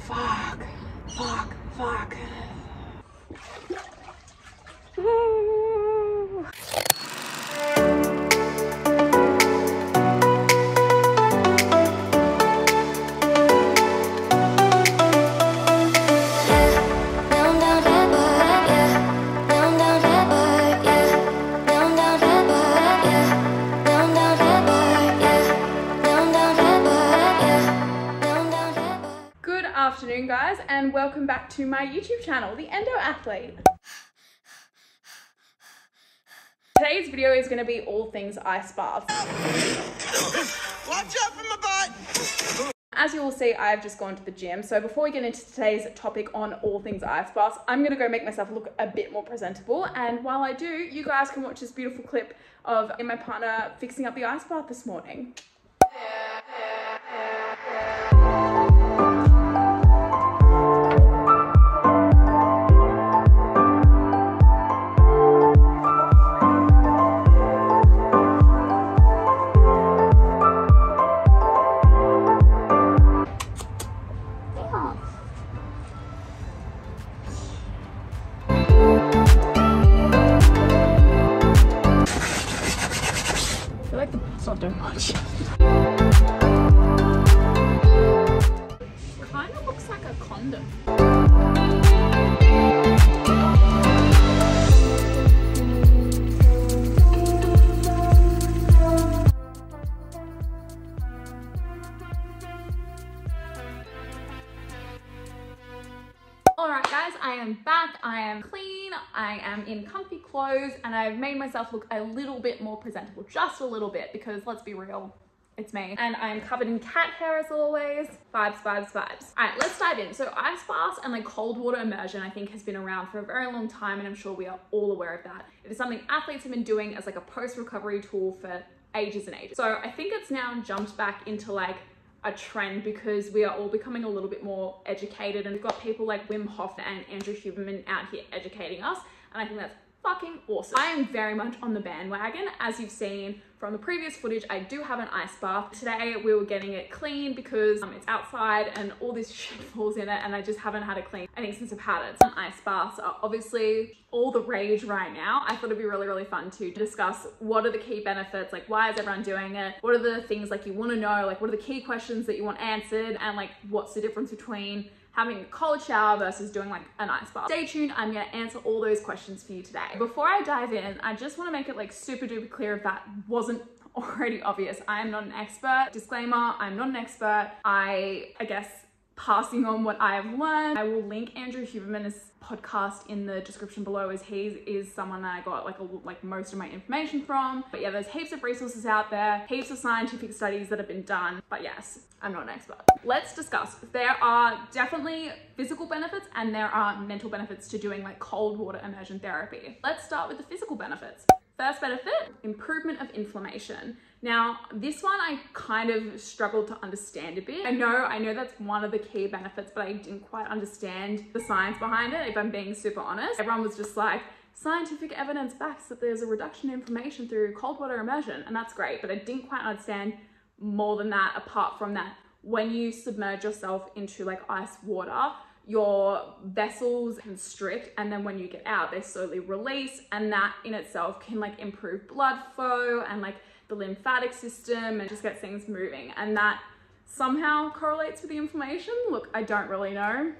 Fuck. Good afternoon, guys, and welcome back to my YouTube channel, The Endo Athlete. Today's video is going to be all things ice baths. Watch out for my butt! As you will see, I've just gone to the gym. So before we get into today's topic on all things ice baths, I'm going to go make myself look a bit more presentable. And while I do, you guys can watch this beautiful clip of me and my partner fixing up the ice bath this morning. I feel like the bath's not doing much. Kind of looks like a condom. Alright guys, I am back, I am clean, I am in comfy clothes, and I've made myself look a little bit more presentable, just a little bit, because let's be real, it's me. And I'm covered in cat hair as always. Vibes. Alright, let's dive in. So ice baths and like cold water immersion I think has been around for a very long time, and I'm sure we are all aware of that. It is something athletes have been doing as like a post-recovery tool for ages and ages. So I think it's now jumped back into like a trend because we are all becoming a little bit more educated, and we've got people like Wim Hof and Andrew Huberman out here educating us, and I think that's fucking awesome. I am very much on the bandwagon. As you've seen from the previous footage, I do have an ice bath. Today we were getting it clean because it's outside and all this shit falls in it, and I just haven't had it clean, I think, since I've had it. Some ice baths are obviously all the rage right now. I thought it'd be really fun to discuss what are the key benefits, like why is everyone doing it, what are the things like you want to know, like what are the key questions that you want answered, and like what's the difference between having a cold shower versus doing like an ice bath. Stay tuned, I'm gonna answer all those questions for you today. Before I dive in, I just wanna make it like super duper clear if that wasn't already obvious. I am not an expert. Disclaimer, I'm not an expert. I guess passing on what I have learned. I will link Andrew Huberman's podcast in the description below, as he is someone that I got like most of my information from. But yeah, there's heaps of resources out there, heaps of scientific studies that have been done. But yes, I'm not an expert. Let's discuss. There are definitely physical benefits and there are mental benefits to doing like cold water immersion therapy. Let's start with the physical benefits. First benefit, improvement of inflammation. Now, this one I kind of struggled to understand a bit. I know that's one of the key benefits, but I didn't quite understand the science behind it, if I'm being super honest. Everyone was just like, scientific evidence backs that there's a reduction in inflammation through cold water immersion, and that's great, but I didn't quite understand more than that. Apart from that, when you submerge yourself into like ice water, your vessels constrict, and then when you get out they slowly release, and that in itself can like improve blood flow and like the lymphatic system and just get things moving, and that somehow correlates with the inflammation. Look, I don't really know,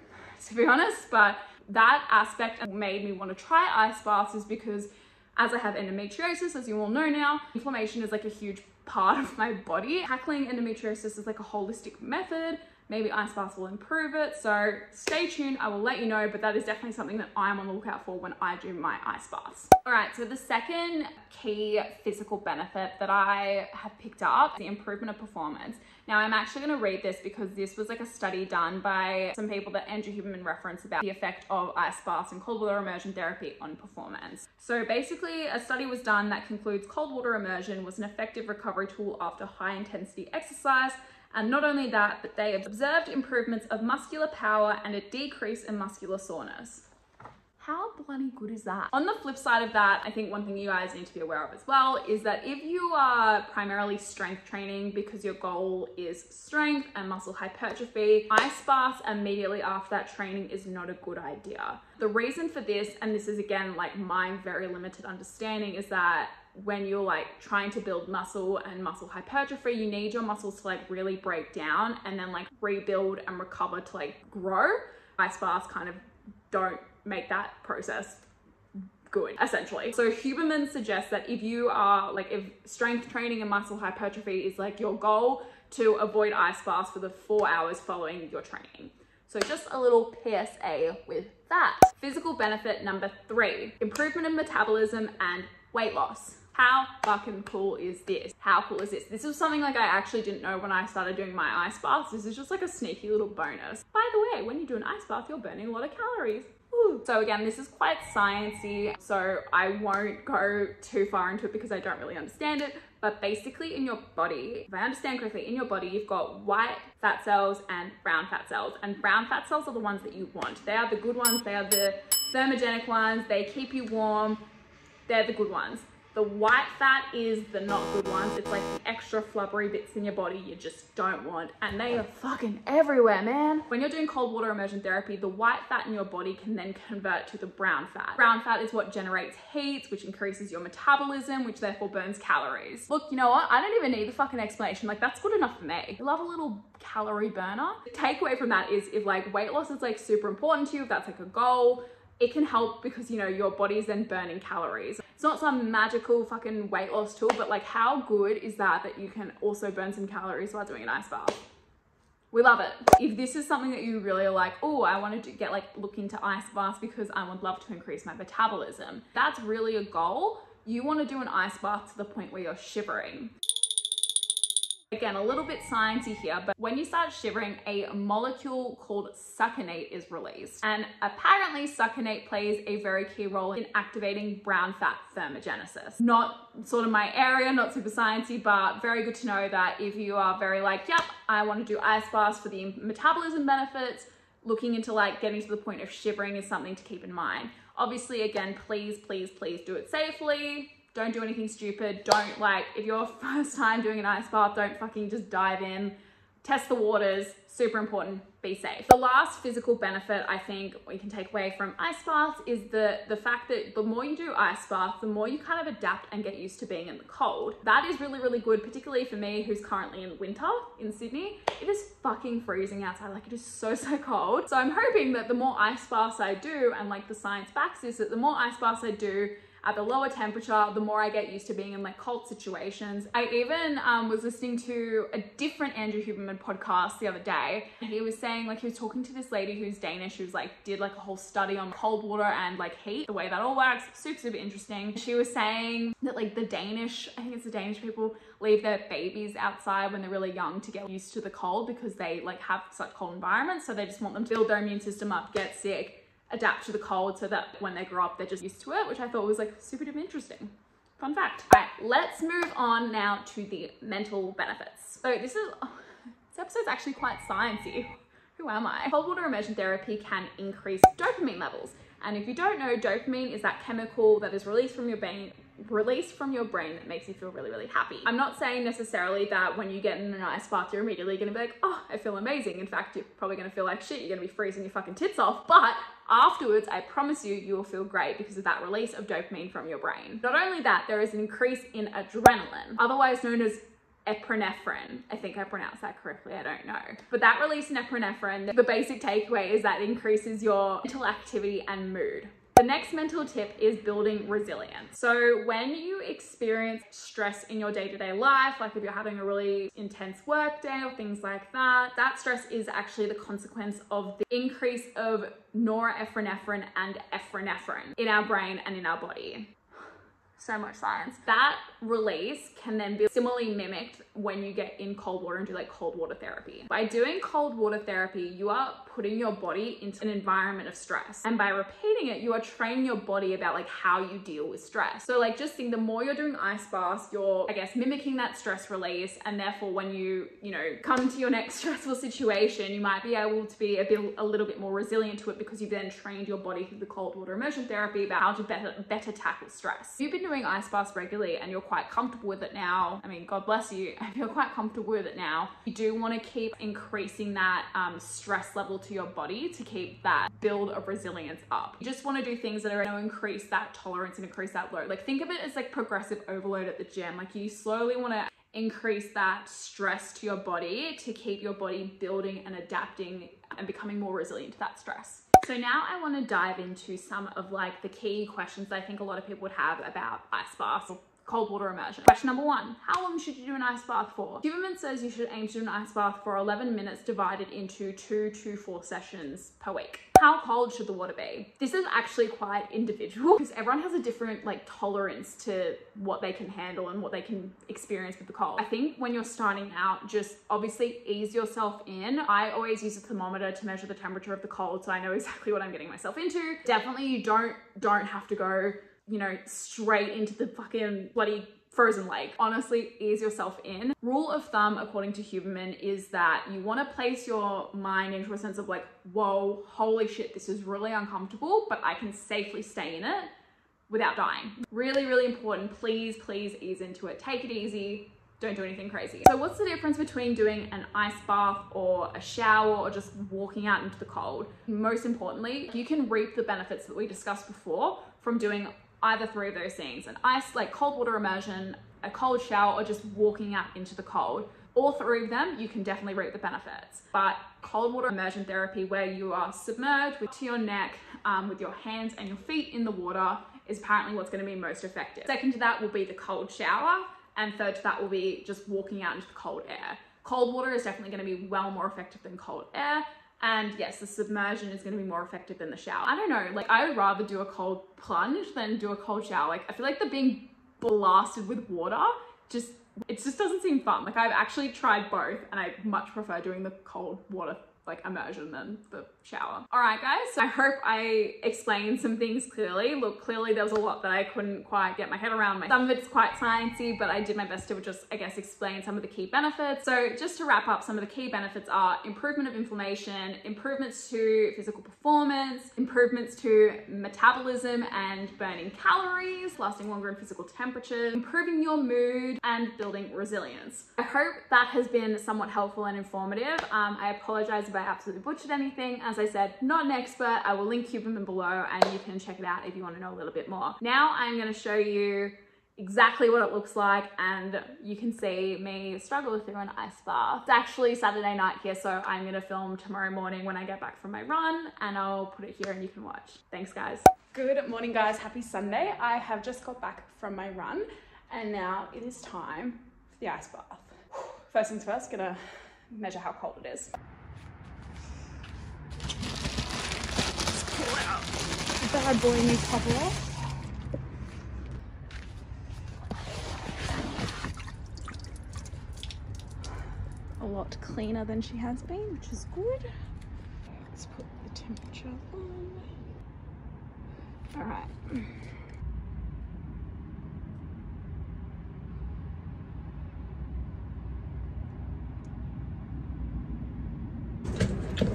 to be honest, but that aspect made me want to try ice baths, is because as I have endometriosis, as you all know now, inflammation is like a huge part of my body. Tackling endometriosis is like a holistic method. Maybe ice baths will improve it, so stay tuned, I will let you know, but that is definitely something that I'm on the lookout for when I do my ice baths. All right, so the second key physical benefit that I have picked up is the improvement of performance. Now, I'm actually gonna read this because this was like a study done by some people that Andrew Huberman referenced about the effect of ice baths and cold water immersion therapy on performance. So basically, a study was done that concludes cold water immersion was an effective recovery tool after high intensity exercise. And not only that, but they observed improvements of muscular power and a decrease in muscular soreness. How bloody good is that? On the flip side of that, I think one thing you guys need to be aware of as well is that if you are primarily strength training because your goal is strength and muscle hypertrophy, ice baths immediately after that training is not a good idea. The reason for this, and this is again like my very limited understanding, is that when you're like trying to build muscle and muscle hypertrophy, you need your muscles to like really break down and then like rebuild and recover to like grow. Ice baths kind of don't make that process good, essentially. So Huberman suggests that if you are like, if strength training and muscle hypertrophy is like your goal, to avoid ice baths for the 4 hours following your training. So just a little PSA with that. Physical benefit number 3, improvement in metabolism and weight loss. How fucking cool is this? How cool is this? This was something like I actually didn't know when I started doing my ice baths. This is just like a sneaky little bonus. By the way, when you do an ice bath, you're burning a lot of calories. Woo. So again, this is quite sciencey, so I won't go too far into it because I don't really understand it. But basically in your body, if I understand correctly, in your body, you've got white fat cells and brown fat cells. And brown fat cells are the ones that you want. They are the good ones. They are the thermogenic ones. They keep you warm. They're the good ones. The white fat is the not good ones. It's like the extra flubbery bits in your body you just don't want. And they are fucking everywhere, man. When you're doing cold water immersion therapy, the white fat in your body can then convert to the brown fat. Brown fat is what generates heat, which increases your metabolism, which therefore burns calories. Look, you know what? I don't even need the fucking explanation. Like, that's good enough for me. I love a little calorie burner. The takeaway from that is if like weight loss is like super important to you, if that's like a goal, it can help because, you know, your body is then burning calories. It's not some magical fucking weight loss tool, but like how good is that you can also burn some calories while doing an ice bath? We love it. If this is something that you really are like, oh, I wanted to get like look into ice baths because I would love to increase my metabolism, that's really a goal. You want to do an ice bath to the point where you're shivering. Again, a little bit sciencey here, but when you start shivering, a molecule called succinate is released. And apparently succinate plays a very key role in activating brown fat thermogenesis. Not sort of my area, not super sciencey, but very good to know that if you are very like, yep, I want to do ice baths for the metabolism benefits, looking into like getting to the point of shivering is something to keep in mind. Obviously, again, please, please, please do it safely. Don't do anything stupid. Don't like, if you're first time doing an ice bath, don't fucking just dive in. Test the waters, super important, be safe. The last physical benefit I think we can take away from ice baths is the fact that the more you do ice baths, the more you kind of adapt and get used to being in the cold. That is really, really good, particularly for me who's currently in winter in Sydney. It is fucking freezing outside, like it is so, so cold. So I'm hoping that the more ice baths I do, and like the science backs this, that the more ice baths I do, at the lower temperature, the more I get used to being in like cold situations. I even was listening to a different Andrew Huberman podcast the other day. And he was saying, like, he was talking to this lady who's Danish, who's like, did like a whole study on cold water and like heat, the way that all works. Super, super interesting. She was saying that like the Danish, I think it's the Danish people, leave their babies outside when they're really young to get used to the cold because they like have such cold environments. So they just want them to build their immune system up, get sick, adapt to the cold so that when they grow up, they're just used to it, which I thought was like super duper interesting. Fun fact. All right, let's move on now to the mental benefits. So this episode's actually quite sciencey. Who am I? Cold water immersion therapy can increase dopamine levels. And if you don't know, dopamine is that chemical that is released from your brain that makes you feel really, really happy. I'm not saying necessarily that when you get in an ice bath, you're immediately gonna be like, oh, I feel amazing. In fact, you're probably gonna feel like shit. You're gonna be freezing your fucking tits off. But afterwards, I promise you, you will feel great because of that release of dopamine from your brain. Not only that, there is an increase in adrenaline, otherwise known as epinephrine. I think I pronounced that correctly, I don't know. But that release in epinephrine, the basic takeaway is that it increases your mental activity and mood. The next mental tip is building resilience. So when you experience stress in your day-to-day life, like if you're having a really intense work day or things like that, that stress is actually the consequence of the increase of norepinephrine and epinephrine in our brain and in our body. So much science. That release can then be similarly mimicked when you get in cold water and do like cold water therapy. By doing cold water therapy, you are putting your body into an environment of stress. And by repeating it, you are training your body about like how you deal with stress. So like just think, the more you're doing ice baths, you're, I guess, mimicking that stress release. And therefore when you come to your next stressful situation, you might be able to be a little bit more resilient to it, because you've then trained your body through the cold water immersion therapy about how to better tackle stress. If you've been doing ice baths regularly and you're quite comfortable with it now, I mean, God bless you, if you're quite comfortable with it now, you do want to keep increasing that stress level to your body to keep that build of resilience up. You just want to do things that are going to increase that tolerance and increase that load. Like think of it as like progressive overload at the gym. Like you slowly want to increase that stress to your body to keep your body building and adapting and becoming more resilient to that stress. So now I want to dive into some of like the key questions that I think a lot of people would have about ice baths or cold water immersion. Question number 1, how long should you do an ice bath for? Huberman says you should aim to do an ice bath for 11 minutes divided into 2 to 4 sessions per week. How cold should the water be? This is actually quite individual because everyone has a different like tolerance to what they can handle and what they can experience with the cold. I think when you're starting out, just obviously ease yourself in. I always use a thermometer to measure the temperature of the cold, so I know exactly what I'm getting myself into. Definitely you don't have to go, straight into the fucking bloody frozen lake. Honestly, ease yourself in. Rule of thumb, according to Huberman, is that you want to place your mind into a sense of like, whoa, holy shit, this is really uncomfortable, but I can safely stay in it without dying. Really, really important. Please, please ease into it. Take it easy. Don't do anything crazy. So what's the difference between doing an ice bath or a shower or just walking out into the cold? Most importantly, you can reap the benefits that we discussed before from doing either 3 of those things: an ice, like cold water immersion, a cold shower, or just walking out into the cold. All 3 of them, you can definitely reap the benefits. But cold water immersion therapy, where you are submerged to your neck with your hands and your feet in the water, is apparently what's going to be most effective. Second to that will be the cold shower, and third to that will be just walking out into the cold air. Cold water is definitely going to be well more effective than cold air. And yes, the submersion is going to be more effective than the shower. I don't know, like I would rather do a cold plunge than do a cold shower. Like I feel like the being blasted with water, it just doesn't seem fun. Like I've actually tried both and I much prefer doing the cold water like immersion than the shower. All right guys, so I hope I explained some things clearly. Look, clearly there was a lot that I couldn't quite get my head around. Some of it's quite sciencey, but I did my best to just, I guess, explain some of the key benefits. So just to wrap up, some of the key benefits are improvement of inflammation, improvements to physical performance, improvements to metabolism and burning calories, lasting longer in physical temperatures, improving your mood, and building resilience. I hope that has been somewhat helpful and informative. I apologize if I absolutely butchered anything. As I said, not an expert. I will link Huberman below and you can check it out if you want to know a little bit more. Now I'm going to show you exactly what it looks like and you can see me struggle through an ice bath. It's actually Saturday night here, so I'm going to film tomorrow morning when I get back from my run and I'll put it here and you can watch. Thanks guys. Good morning guys, happy Sunday. I have just got back from my run and now it is time for the ice bath. First things first, gonna measure how cold it is. Pull out the bad boy new topper off. A lot cleaner than she has been, which is good. Let's put the temperature on. All right.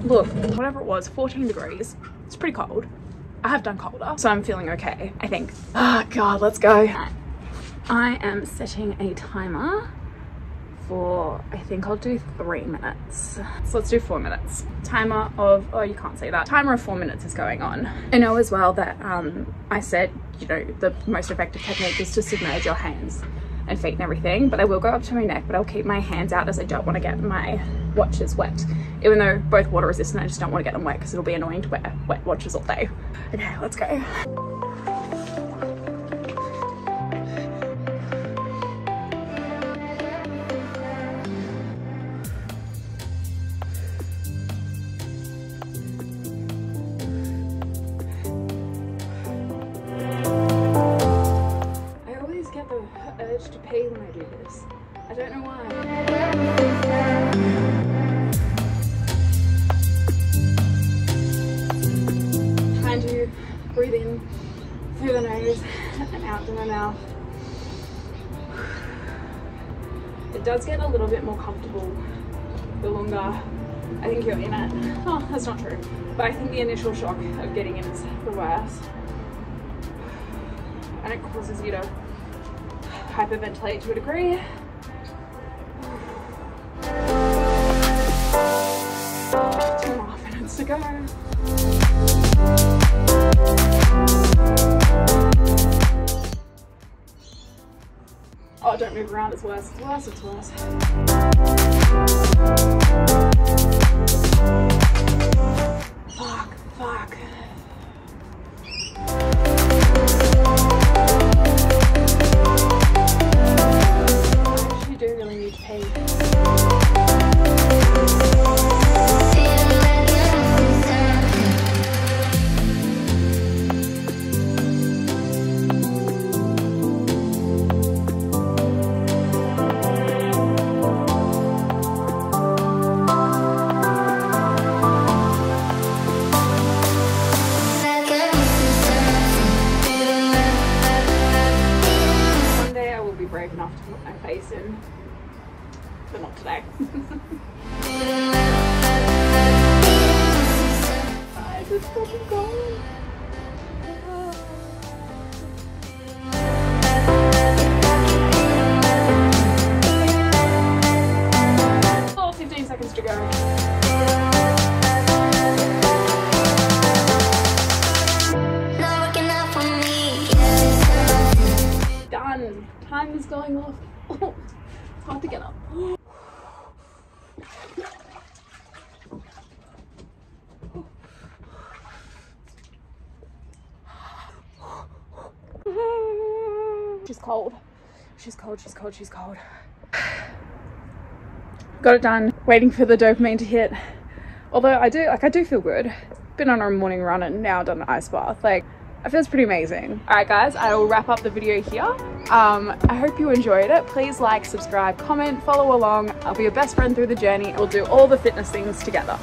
Look, whatever it was, 14 degrees. It's pretty cold. I have done colder, so I'm feeling okay, I think. Oh God, let's go. I am setting a timer for, I think I'll do 3 minutes. So let's do 4 minutes. Timer of, oh, you can't see that. Timer of 4 minutes is going on. I know as well that I said, you know, the most effective technique is to submerge your hands and feet and everything, but I will go up to my neck, but I'll keep my hands out as I don't want to get my watches wet. Even though both water resistant, I just don't want to get them wet because it'll be annoying to wear wet watches all day. Okay, let's go. urge to pee when I do this. I don't know why. Trying to breathe in through the nose and out through my mouth. It does get a little bit more comfortable the longer I think you're in it. Oh, that's not true. But I think the initial shock of getting in is the worst. And it causes you to hyperventilate to a degree. 2.5 minutes to go. Oh, don't move around, it's worse, it's worse, it's worse. Fuck, fuck. I actually do really need to pee. Brave enough to put my face in, but not today. Guys, it's fucking gone. Oh, 15 seconds to go. Done. Time is going off. Oh, it's hard to get up. She's cold. She's cold, she's cold, she's cold. Got it done. Waiting for the dopamine to hit. Although I do feel good. Been on a morning run and now done an ice bath. Like, it feels pretty amazing. All right, guys, I will wrap up the video here. I hope you enjoyed it. Please like, subscribe, comment, follow along. I'll be your best friend through the journey. We'll do all the fitness things together.